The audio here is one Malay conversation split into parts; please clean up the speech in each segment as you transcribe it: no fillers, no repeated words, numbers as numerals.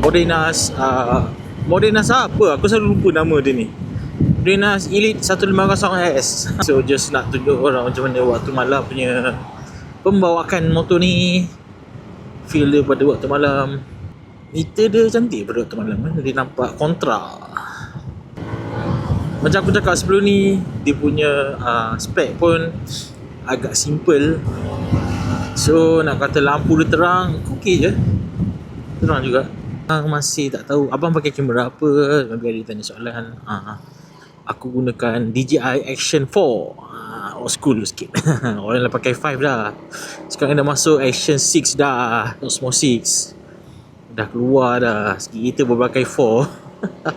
Modenas Modenas apa? Aku selalu lupa nama dia ni. Modenas Elite 150S. So just nak tunjuk orang macam mana waktu malam punya pembawaan motor ni. Feel dia pada waktu malam. Meter dia cantik pada waktu malam. Dia nampak kontra. Macam aku cakap sebelum ni, dia punya spek pun agak simple. So nak kata lampu dia terang, okey je. Terang juga. Masih tak tahu abang pakai kamera apa. Biar dia tanya soalan. Aku gunakan DJI Action 4. Old school sikit. Orang dah pakai 5 dah. Sekarang dah masuk Action 6 dah. Osmo 6 dah keluar dah. Kita baru pakai 4.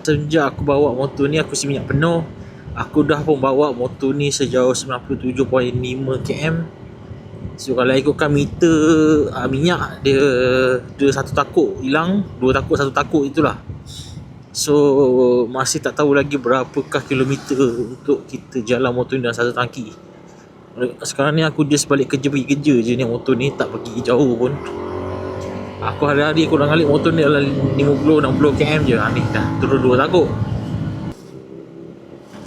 Sejak aku bawa motor ni, aku isi minyak penuh. Aku dah pun bawa motor ni sejauh 97.5 km. So kalau ikutkan meter minyak dia satu takuk hilang, dua takuk, satu takuk itulah. So masih tak tahu lagi berapakah kilometer untuk kita jalan motor ni dalam satu tangki. Sekarang ni aku just balik kerja, pergi kerja je ni motor ni, tak pergi jauh pun. Aku hari-hari aku dah ngalik motor ni dalam 50-60 km je. Ni dah turun 2 takuk.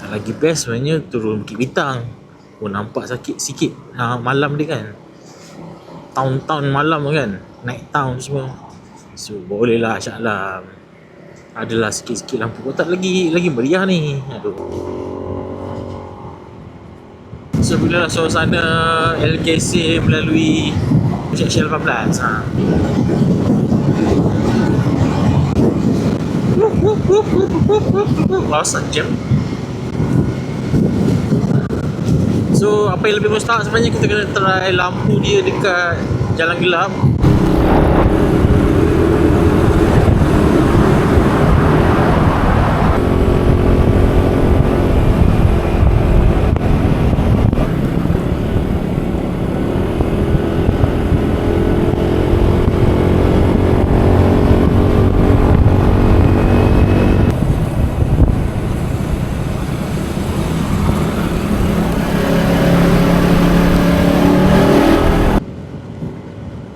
Lagi best sebenarnya turun Bukit Bintang. Nampak sakit sikit malam dia kan. Town malam kan, night town semua. So boleh lah insyaAllah. Adalah sikit-sikit lampu kotak lagi meriah ni. Aduh. So bila suasana LKC melalui Shell 18 Wawasan jam. So apa yang lebih mustahak sebenarnya, kita kena try lampu dia dekat jalan gelap.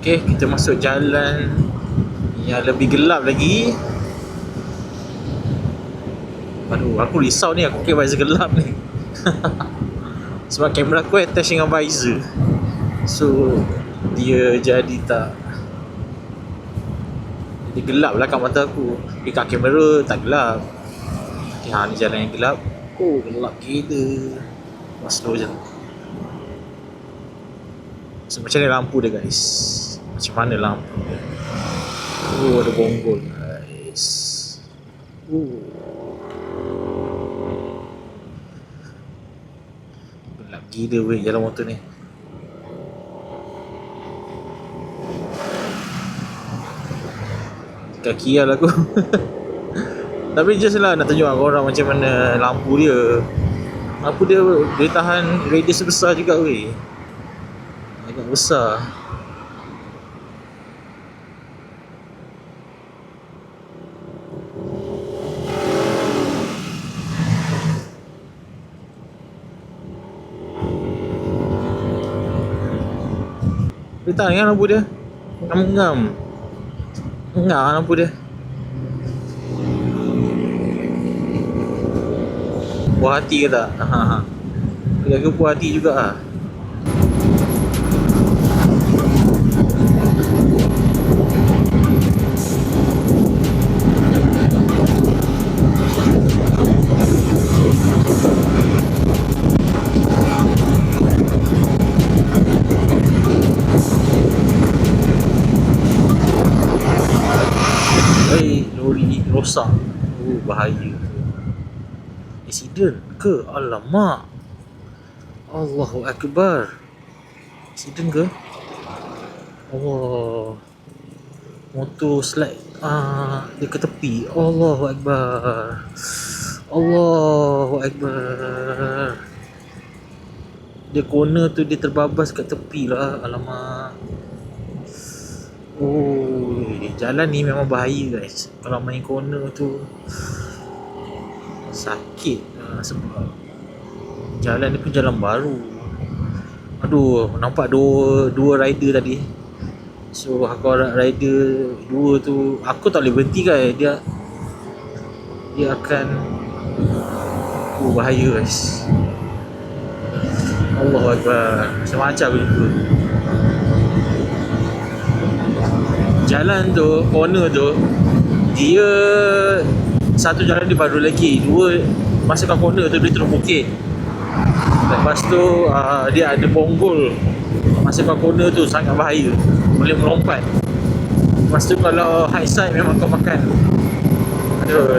Okay, kita masuk jalan yang lebih gelap lagi. Aduh, aku risau ni, aku pakai visor gelap ni. Sebab kamera aku attach dengan visor. So dia jadi tak, dia gelap lah kat mata aku. Kat kamera tak gelap. Okay, ni jalan yang gelap. Oh, gelap gila. Slow je. So macam ni lampu dia guys. Macam mana lampu dia? Ada bonggol guys. Gelap gila weh jalan motor ni. Kaki lah aku. Tapi just lah nak tunjuk korang macam mana lampu dia. Lampu dia tahan radius besar juga weh. Agak besar. Dia tahan kan lampu dia. Ngam-ngam lampu dia. Puas hati ke tak? Dia aku puas hati juga lah. Lori rosak. Bahaya. Accident ke? Alamak. Allahu Akbar. Accident ke? Allah. Motor slide dia ke tepi. Allahu Akbar. Allahu Akbar. Dia corner tu dia terbabas kat tepi lah. Alamak. Jalan ni memang bahaya guys. Kalau main corner tu sakit sebab jalan ni pun jalan baru. Aduh, nampak dua rider tadi. So aku harap rider dua tu, aku tak boleh berhenti guys. Dia akan bahaya guys. Allah Akbar. Macam-macam aku jumpa. Jalan tu, corner tu, dia satu jalan dia baru lagi, dua masuk kat corner tu dia turun bukit. Lepas tu dia ada bonggol. Masuk kat corner tu sangat bahaya, boleh melompat. Lepas tu kalau high side memang kau makan. Aduh.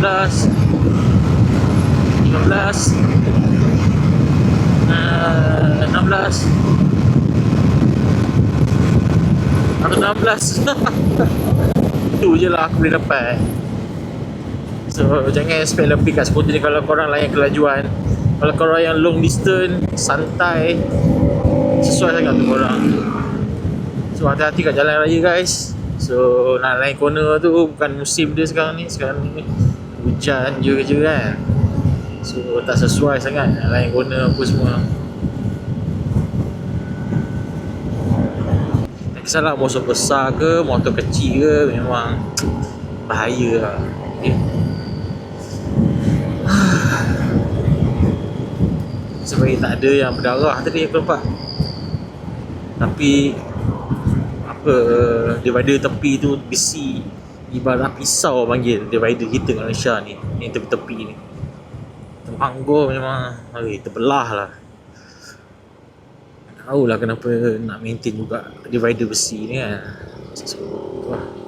14 15 16 atau 16 tu je lah aku boleh dapat. So jangan expect lebih kat skuter ni kalau korang layan kelajuan. Kalau korang yang long distance, santai, sesuai sangat tu korang. So hati-hati kat jalan raya guys. So nak lain corner tu bukan musim dia sekarang ni. Sekarang ni hujan je kan. So tak sesuai sangat nak lain corner apa semua. Tak kisahlah motor besar ke, motor kecil ke, memang bahaya lah. Okay. Sebenarnya tak ada yang berdarah tadi aku nampak. Tapi apa, divider tepi tu besi, ibarat pisau panggil divider kita kat Malaysia ni. Ni tepi-tepi ni teranggur memang terbelah lah. Tak tahulah kenapa nak maintain juga divider besi ni kan. Wah.